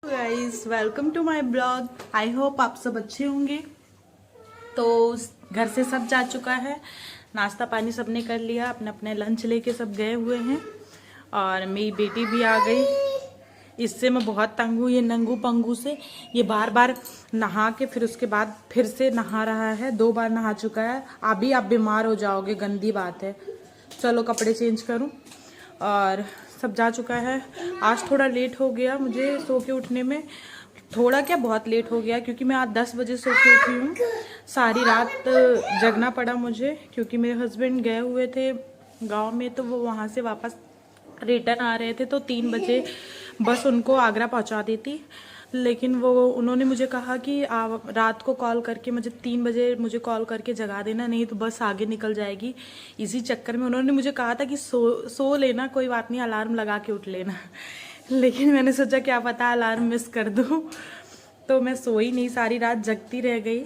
Guys welcome to my blog. I hope आप सब अच्छे होंगे। तो घर से सब जा चुका है, नाश्ता पानी सबने कर लिया, अपने अपने लंच लेके सब गए हुए हैं और मेरी बेटी भी आ गई। इससे मैं बहुत तंग हूँ, ये नंगू पंगू से। ये बार बार नहा के फिर उसके बाद फिर से नहा रहा है, 2 बार नहा चुका है। अभी आप बीमार हो जाओगे, गंदी बात है। चलो कपड़े चेंज करूँ। और सब जा चुका है। आज थोड़ा लेट हो गया मुझे सो के उठने में, थोड़ा क्या बहुत लेट हो गया, क्योंकि मैं आज 10 बजे सो के उठी हूँ। सारी रात जगना पड़ा मुझे, क्योंकि मेरे हस्बैंड गए हुए थे गांव में, तो वो वहाँ से वापस रिटर्न आ रहे थे, तो 3 बजे बस उनको आगरा पहुँचा देती। लेकिन वो उन्होंने मुझे कहा कि रात को कॉल करके मुझे 3 बजे मुझे कॉल करके जगा देना, नहीं तो बस आगे निकल जाएगी। इसी चक्कर में उन्होंने मुझे कहा था कि सो लेना, कोई बात नहीं, अलार्म लगा के उठ लेना। लेकिन मैंने सोचा क्या पता अलार्म मिस कर दूँ, तो मैं सोई नहीं, सारी रात जगती रह गई।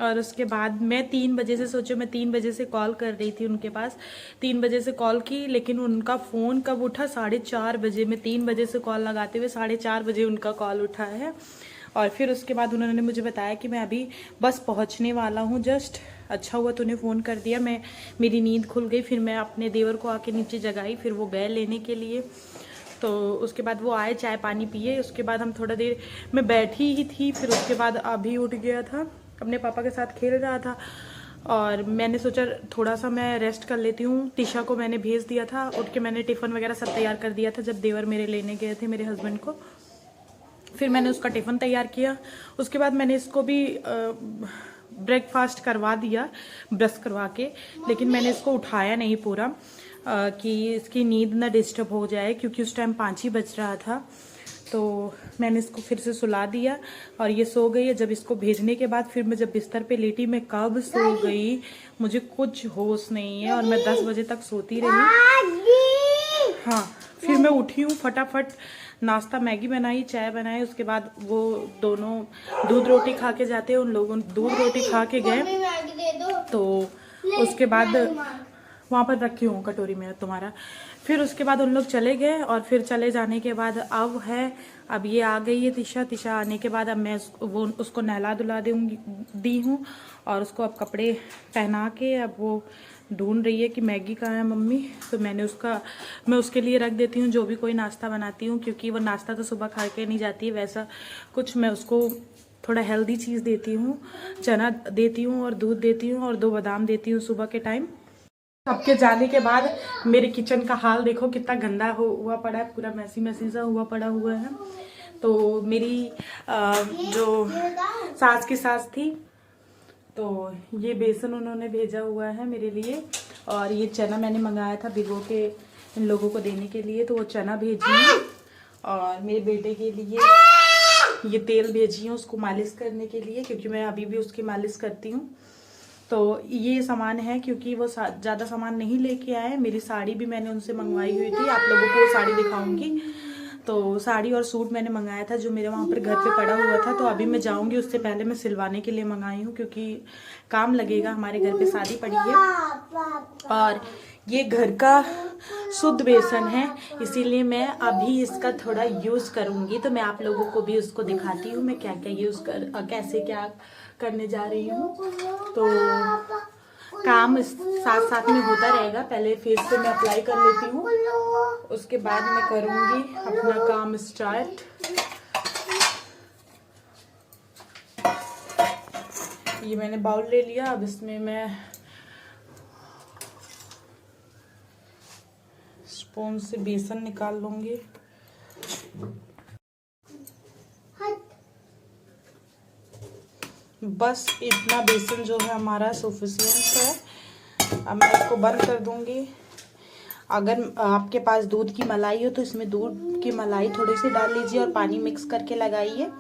और उसके बाद मैं 3 बजे से सोचो, मैं 3 बजे से कॉल कर रही थी उनके पास, 3 बजे से कॉल की, लेकिन उनका फ़ोन कब उठा? 4:30 बजे। मैं 3 बजे से कॉल लगाते हुए 4:30 बजे उनका कॉल उठा है। और फिर उसके बाद उन्होंने मुझे बताया कि मैं अभी बस पहुंचने वाला हूं जस्ट। अच्छा हुआ तूने फ़ोन कर दिया, मेरी नींद खुल गई। फिर मैं अपने देवर को आके नीचे जगाई, फिर वो गए लेने के लिए। तो उसके बाद वो आए, चाय पानी पिए। उसके बाद हम थोड़ा देर मैं बैठी ही थी, फिर उसके बाद अभी उठ गया था, अपने पापा के साथ खेल रहा था। और मैंने सोचा थोड़ा सा मैं रेस्ट कर लेती हूँ। तिशा को मैंने भेज दिया था, उठ के मैंने टिफ़िन वगैरह सब तैयार कर दिया था जब देवर मेरे लेने गए थे मेरे हस्बैंड को। फिर मैंने उसका टिफ़िन तैयार किया। उसके बाद मैंने इसको भी ब्रेकफास्ट करवा दिया ब्रश करवा के, लेकिन मैंने इसको उठाया नहीं पूरा, कि इसकी नींद ना डिस्टर्ब हो जाए, क्योंकि उस टाइम 5 ही बज रहा था। तो मैंने इसको फिर से सुला दिया और ये सो गई है। जब इसको भेजने के बाद फिर मैं जब बिस्तर पे लेटी, मैं कब सो गई मुझे कुछ होश नहीं है, और मैं 10 बजे तक सोती रही। हाँ, फिर मैं उठी हूँ, फटाफट नाश्ता मैगी बनाई, चाय बनाई। उसके बाद वो दोनों दूध रोटी खा के जाते हैं, उन लोगों दूध रोटी खा के गए। तो उसके बाद वहाँ पर रखी हूँ कटोरी में तुम्हारा। फिर उसके बाद उन लोग चले गए, और फिर चले जाने के बाद अब ये आ गई है तिशा आने के बाद अब मैं उसको नहला धुला दी हूँ, और उसको अब कपड़े पहना के अब वो ढूंढ रही है कि मैगी कहाँ है मम्मी। तो मैं उसके लिए रख देती हूँ जो भी कोई नाश्ता बनाती हूँ, क्योंकि वो नाश्ता तो सुबह खा के नहीं जाती है, वैसा कुछ मैं उसको थोड़ा हेल्दी चीज़ देती हूँ। चना देती हूँ और दूध देती हूँ और 2 बादाम देती हूँ सुबह के टाइम। सबके जाने के बाद मेरे किचन का हाल देखो कितना गंदा हुआ पड़ा है, पूरा मैसी मैसी सा हुआ है। तो मेरी जो सास की सास थी, तो ये बेसन उन्होंने भेजा हुआ है मेरे लिए, और ये चना मैंने मंगाया था भिगो के इन लोगों को देने के लिए, तो वो चना भेजी है। और मेरे बेटे के लिए ये तेल भेजी है उसको मालिश करने के लिए, क्योंकि मैं अभी भी उसकी मालिश करती हूँ। तो ये सामान है, क्योंकि वो ज़्यादा सामान नहीं लेके आए। मेरी साड़ी भी मैंने उनसे मंगवाई हुई थी, आप लोगों को वो साड़ी दिखाऊंगी। तो साड़ी और सूट मैंने मंगाया था जो मेरे वहाँ पर घर पे पड़ा हुआ था, तो अभी मैं जाऊंगी, उससे पहले मैं सिलवाने के लिए मंगाई हूँ, क्योंकि काम लगेगा, हमारे घर पे शादी पड़ी है। और ये घर का शुद्ध बेसन है, इसीलिए मैं अभी इसका थोड़ा यूज़ करूँगी। तो मैं आप लोगों को भी उसको दिखाती हूँ मैं क्या क्या कैसे क्या करने जा रही हूँ। तो काम साथ साथ में होता रहेगा। पहले फेस पे मैं अप्लाई कर लेती हूँ, उसके बाद मैं करूँगी अपना काम स्टार्ट। ये मैंने बाउल ले लिया, अब इसमें मैं स्पून से बेसन निकाल लूँगी। बस इतना बेसन जो है हमारा सफिशिएंट है। अब मैं इसको बंद कर दूँगी। अगर आपके पास दूध की मलाई हो तो इसमें दूध की मलाई थोड़ी सी डाल लीजिए और पानी मिक्स करके लगाइए।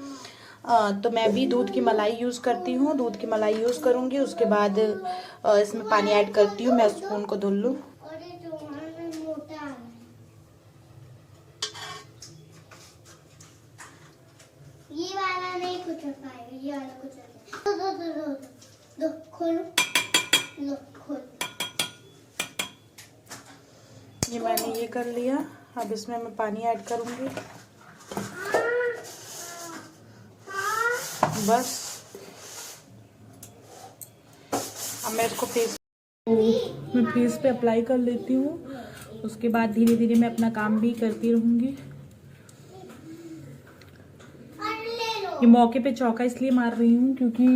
तो मैं भी दूध की मलाई यूज़ करती हूँ, दूध की मलाई यूज़ करूँगी। उसके बाद इसमें पानी ऐड करती हूँ। मैं स्पून को धुल लूँ। ये वाला नहीं कुछ पाएगा, ये वाला कुछ दो खोलो, लो खोलो। ये मैंने ये कर लिया। अब इसमें मैं पानी ऐड करूँगी। बस अब मैं इसको मैं फेस पे अप्लाई कर लेती हूँ। उसके बाद धीरे धीरे मैं अपना काम भी करती रहूँगी। ये मौके पे चौका इसलिए मार रही हूँ क्योंकि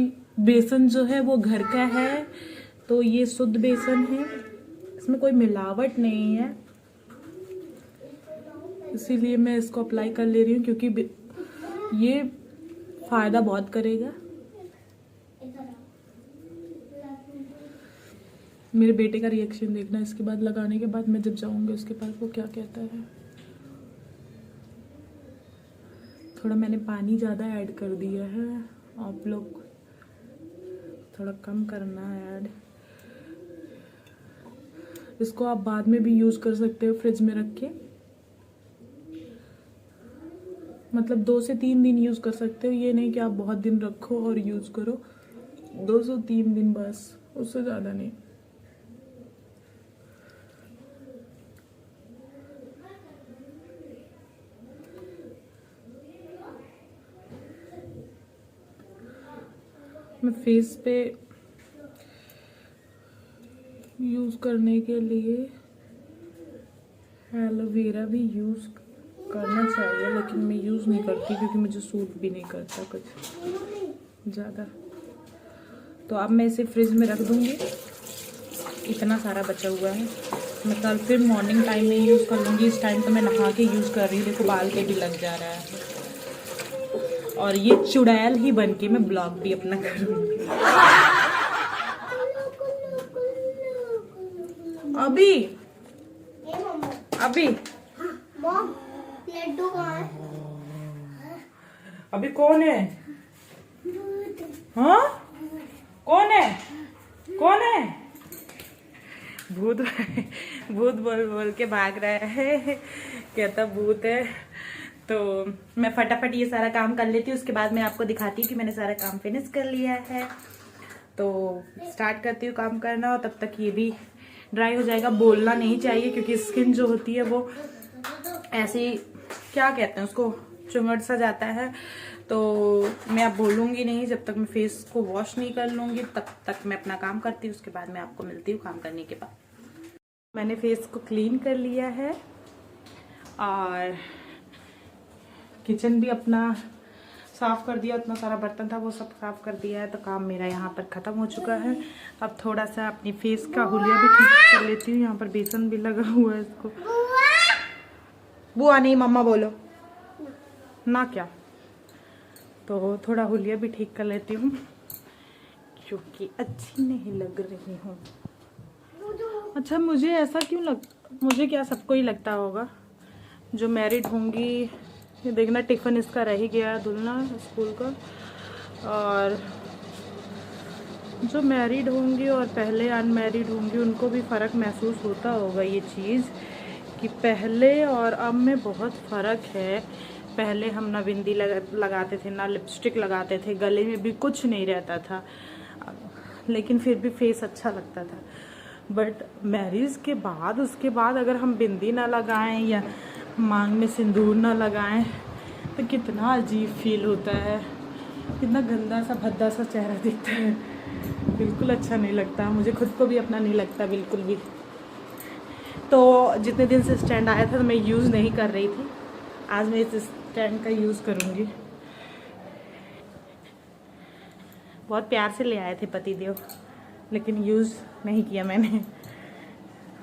बेसन जो है वो घर का है, तो ये शुद्ध बेसन है, इसमें कोई मिलावट नहीं है, इसीलिए मैं इसको अप्लाई कर ले रही हूँ क्योंकि ये फायदा बहुत करेगा। मेरे बेटे का रिएक्शन देखना इसके बाद, लगाने के बाद मैं जब जाऊंगी उसके पास वो क्या कहता है। थोड़ा मैंने पानी ज़्यादा ऐड कर दिया है, आप लोग थोड़ा कम करना है ऐड। इसको आप बाद में भी यूज़ कर सकते हो फ्रिज में रख के, मतलब 2 से 3 दिन यूज़ कर सकते हो। ये नहीं कि आप बहुत दिन रखो और यूज़ करो, 2 से 3 दिन बस, उससे ज़्यादा नहीं। मैं फेस पे यूज़ करने के लिए एलोवेरा भी यूज़ करना चाहिए, लेकिन मैं यूज़ नहीं करती क्योंकि मुझे सूट भी नहीं करता कुछ ज़्यादा। तो अब मैं इसे फ्रिज में रख दूँगी। इतना सारा बचा हुआ है, मैं कल फिर मॉर्निंग टाइम में यूज़ कर लूँगी। इस टाइम तो मैं नहा के यूज़ कर रही हूँ, देखो बाल पे भी लग जा रहा है। और ये चुड़ैल ही बन के मैं ब्लॉग भी अपना करूँगी। अभी अभी लड्डू कहाँ है? अभी कौन है? हाँ कौन है? कौन है? भूत भूत बोल बोल के भाग रहा है, कहता भूत है। तो मैं फटाफट ये सारा काम कर लेती हूँ, उसके बाद मैं आपको दिखाती हूँ कि मैंने सारा काम फिनिश कर लिया है। तो स्टार्ट करती हूँ काम करना, और तब तक ये भी ड्राई हो जाएगा। बोलना नहीं चाहिए क्योंकि स्किन जो होती है वो ऐसी, क्या कहते हैं उसको, चुंगड़ सा जाता है। तो मैं अब बोलूँगी नहीं जब तक मैं फेस को वॉश नहीं कर लूँगी, तब तक मैं अपना काम करती हूँ। उसके बाद मैं आपको मिलती हूँ काम करने के बाद। मैंने फेस को क्लीन कर लिया है और किचन भी अपना साफ़ कर दिया। उतना सारा बर्तन था वो सब साफ़ कर दिया है, तो काम मेरा यहाँ पर ख़त्म हो चुका है। अब थोड़ा सा अपनी फेस का हुलिया भी ठीक कर लेती हूँ। यहाँ पर बेसन भी लगा हुआ है, इसको बुआ नहीं मम्मा बोलो ना क्या। तो थोड़ा हुलिया भी ठीक कर लेती हूँ क्योंकि अच्छी नहीं लग रही हूँ। अच्छा मुझे ऐसा क्यों मुझे क्या, सबको ही लगता होगा जो मैरिड होंगी। ये देखना टिफ़िन इसका रह ही गया धुलना स्कूल का। और जो मैरिड होंगी और पहले अनमैरिड होंगी उनको भी फ़र्क महसूस होता होगा ये चीज़ कि पहले और अब में बहुत फ़र्क है। पहले हम ना बिंदी लगाते थे, ना लिपस्टिक लगाते थे, गले में भी कुछ नहीं रहता था, लेकिन फिर भी फेस अच्छा लगता था। बट मैरिज के बाद, उसके बाद अगर हम बिंदी ना लगाएं या मांग में सिंदूर ना लगाएं तो कितना अजीब फील होता है, कितना गंदा सा भद्दा सा चेहरा दिखता है। बिल्कुल अच्छा नहीं लगता, मुझे खुद को भी अपना नहीं लगता बिल्कुल भी। तो जितने दिन से स्टैंड आया था तो मैं यूज़ नहीं कर रही थी, आज मैं इस स्टैंड का यूज़ करूँगी। बहुत प्यार से ले आए थे पतिदेव, लेकिन यूज़ नहीं किया मैंने।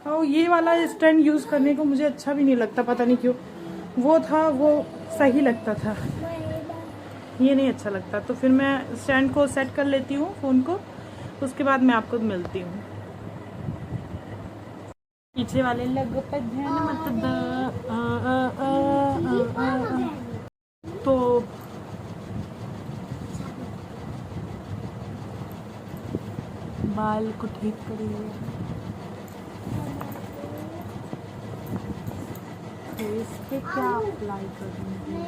और ये वाला स्टैंड यूज़ करने को मुझे अच्छा भी नहीं लगता, पता नहीं क्यों। वो था वो सही लगता था, ये नहीं अच्छा लगता। तो फिर मैं स्टैंड को सेट कर लेती हूँ फ़ोन को, उसके बाद मैं आपको मिलती हूँ। पीछे वाले लग पे ध्यान मत द तो बाल को ठीक करिए, फेस पे क्या अप्लाई करूँगी।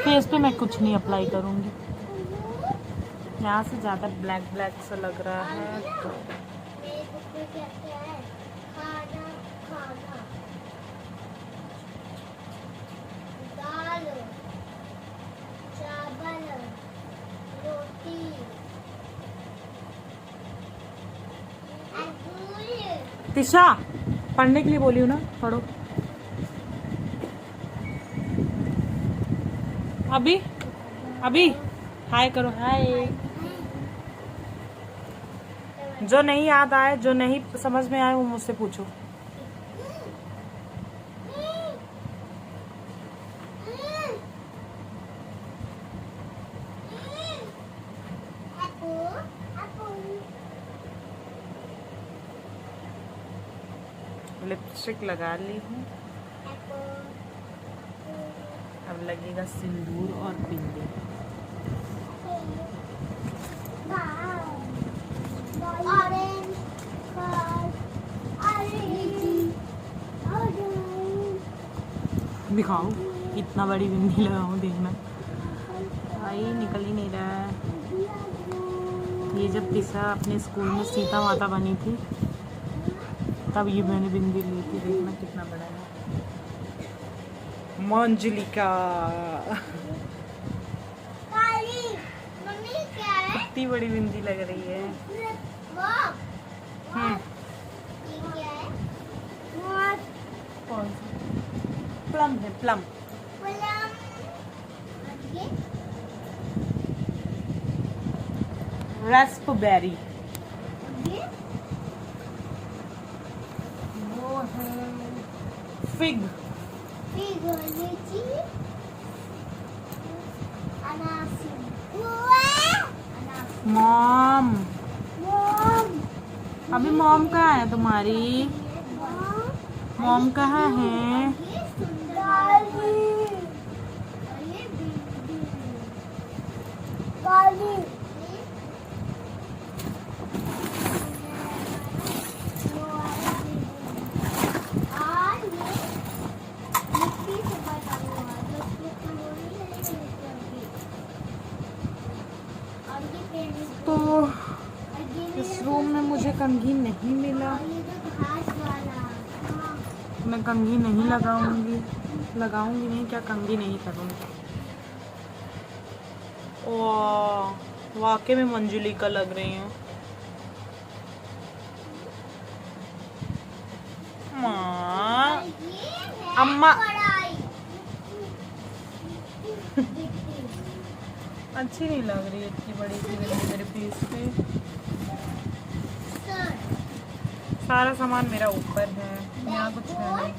फेस पे मैं कुछ नहीं अप्लाई करूँगी, यहाँ से ज़्यादा ब्लैक ब्लैक सा लग रहा है तो तिशा पढ़ने के लिए बोली हूँ ना, पढ़ो। अभी अभी हाय करो, हाय। जो नहीं याद आए, जो नहीं समझ में आए, वो मुझसे पूछो। लिपस्टिक लगा ली हूँ, अब लगेगा सिंदूर और बिंदी। दिखाओ इतना बड़ी बिंदी लगाऊं, देखना। भाई निकल ही नहीं रहा है। ये जब तिशा अपने स्कूल में सीता माता बनी थी तब ये मैंने बिंदी ली थी, देखना कितना बड़ा है। मंजलिका कितनी बड़ी बिंदी लग रही है। कौन सा? प्लम है, प्लम। रास्पबेरी, वो है फिग। मॉम, अभी मॉम कहाँ है तुम्हारी? मॉम कहाँ है? तो इस रूम में मुझे कंघी नहीं मिला, मैं कंघी नहीं लगाऊंगी नहीं, क्या कंघी नहीं करूंगी। वाह, वाकई में मंजुलिका लग रही हूँ। माँ, अम्मा अच्छी नहीं लग रही है इतनी बड़ी सी मेरे पीस पे। सारा सामान मेरा ऊपर है, यहाँ कुछ है नहीं,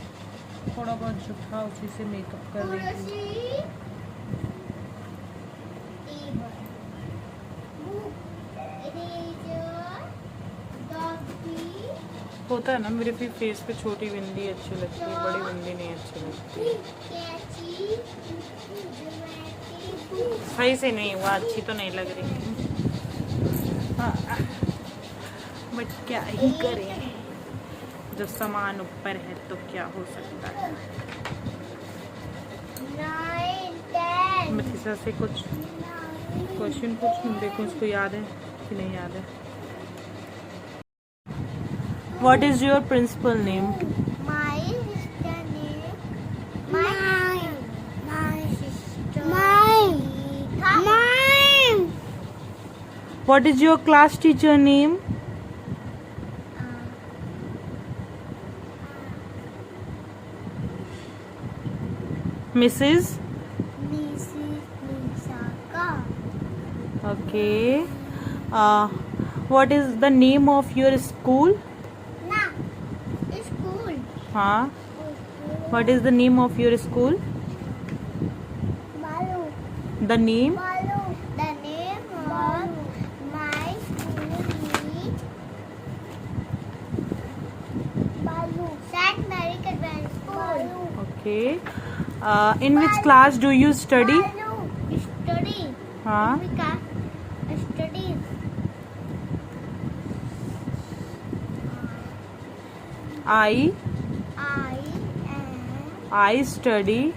थोड़ा बहुत जूठा, उसी से मेकअप कर रही थी। होता है ना, मेरे भी फेस पे छोटी बिंदी अच्छी लगती है, बड़ी बिंदी नहीं अच्छी लगती। सही से नहीं हुआ, अच्छी तो नहीं लग रही, बट क्या ही करें, जो सामान ऊपर है तो क्या हो सकता है। मिथिसा से कुछ क्वेश्चन पूछूं, देखो उसको याद है कि नहीं याद है। What is your principal name? My sister name. My sister. Mine. What is your class teacher name? Mrs. Nisaka. Okay. What is the name of your school? Na. School. हाँ. What is the name of your school? Balu. The name? Balu. The name of my school is Balu. St. Mary Convent School. Okay. In which class do you study? Balu. Study. हाँ. Study. I study in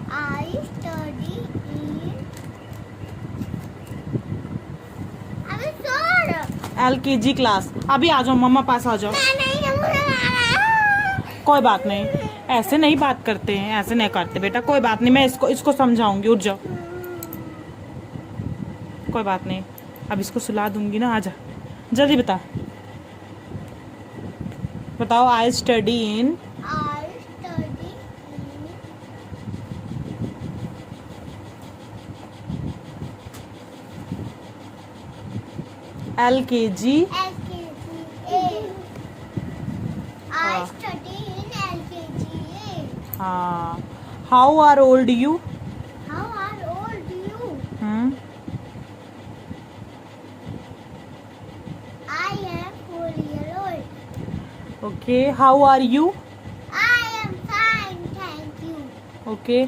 LKG class. अभी आ जाओ, मम्मा पास आ जाओ। कोई बात नहीं, ऐसे नहीं बात करते हैं, ऐसे नहीं करते बेटा, कोई बात नहीं, मैं इसको समझाऊंगी, उठ जाओ, कोई बात नहीं, अब इसको सुला दूंगी ना, आजा जल्दी बता, बताओ I study in I study LKG. in LKG I study in LKG हाँ. How are old you? How are old you? Hmm. I am 4 years old. Okay. How are you? I am fine, thank you. Okay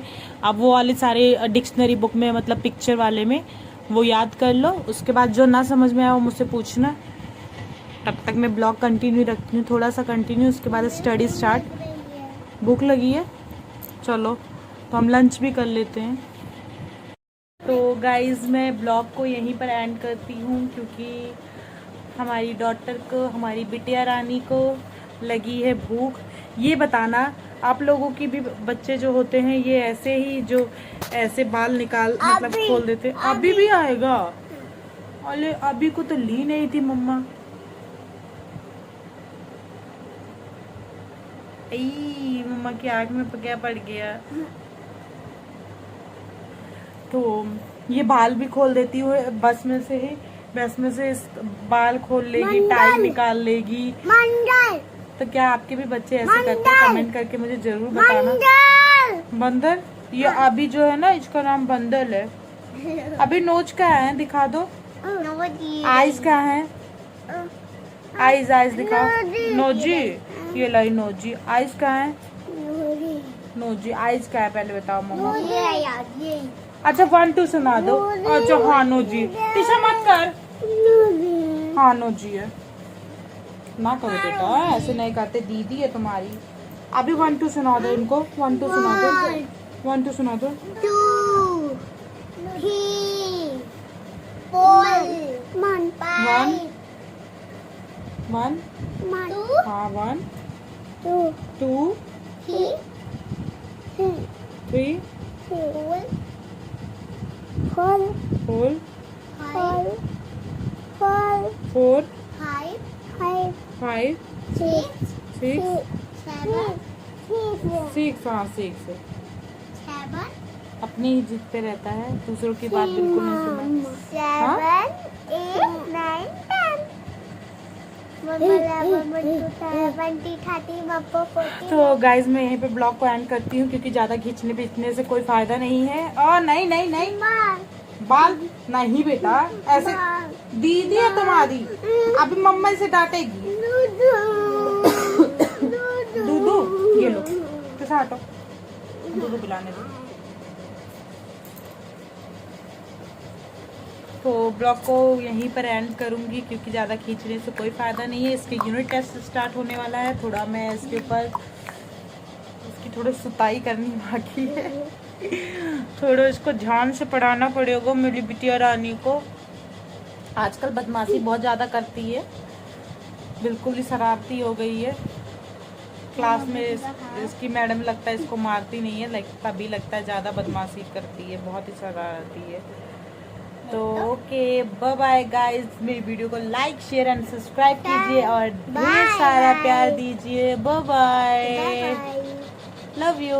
अब वो वाले सारे dictionary book में मतलब picture वाले में वो याद कर लो. उसके बाद जो ना समझ में आया वो मुझसे पूछना. तब तक मैं ब्लॉग कंटिन्यू रखती हूँ, थोड़ा सा कंटिन्यू. उसके बाद स्टडी स्टार्ट. भूख लगी है, चलो तो हम लंच भी कर लेते हैं. तो गाइज़ मैं ब्लॉग को यहीं पर एंड करती हूँ क्योंकि हमारी डॉटर को, हमारी बिटिया रानी को लगी है भूख. ये बताना आप लोगों की भी बच्चे जो होते हैं ये ऐसे ही जो ऐसे बाल निकाल मतलब खोल देते. अभी भी आएगा? अरे अभी को तो ली नहीं थी मम्मा. ई मम्मा की आँख में क्या पड़ गया. तो ये बाल भी खोल देती हुई बस में से ही. बस में से बाल खोल लेगी, टाई निकाल लेगी. मंडल तो क्या आपके भी बच्चे ऐसे करते हैं? कमेंट करके मुझे जरूर बताना. बंदर. ये अभी जो है ना इसका नाम बंदर है. अभी नोच का है, दिखा दो. आइज का है. आइज आइज दिखाओ. नोजी. ये लाई नोजी. आइज का है. नोजी आइज का है पहले बताओ मम्मा. अच्छा 1 2 सुना दो. अच्छा हाँ नोजी. टीशा मत कर. हाँ नोजी है. ना करो बेटा, ऐसे नहीं करते. दीदी है तुम्हारी. अभी 1 2 सुना दो इनको. 1 2 सुना दो. 1 2 सुना दो. 2 3 4 1 1 हाँ 1 2 3 4 4 5 6 6 हाँ 6 है. अपनी ही जिद पे रहता है, दूसरों की बात बिल्कुल नहीं सुना. तो गाइज मैं यहीं पे ब्लॉग को एंड करती हूँ क्योंकि ज्यादा खींचने पीछने से कोई फायदा नहीं है. और नहीं नहीं नहीं बाल नहीं बेटा ऐसे. दीदी है तुम्हारी, अभी मम्मा से डांटेगी. दूधू ये लो कैसा हटो. दूधू पिलाने दो. तो ब्लॉग को यहीं पर एंड करूंगी क्योंकि ज़्यादा खींचने से कोई फ़ायदा नहीं है. इसके यूनिट टेस्ट स्टार्ट होने वाला है. थोड़ा मैं इसके ऊपर इसकी थोड़ी सुताई करनी बाकी है. थोड़ा इसको ध्यान से पढ़ाना पड़ेगा मेरी बिटिया रानी को. आजकल बदमाशी बहुत ज़्यादा करती है, बिल्कुल ही शरारती हो गई है. क्लास में इसकी मैडम लगता है इसको मारती नहीं है, तभी लगता है ज़्यादा बदमाशी करती है, बहुत ही शरारती है. तो ओके बाय बाय गाइस. मेरी वीडियो को लाइक शेयर एंड सब्सक्राइब कीजिए और ढेर सारा प्यार दीजिए. Bye bye. Love you.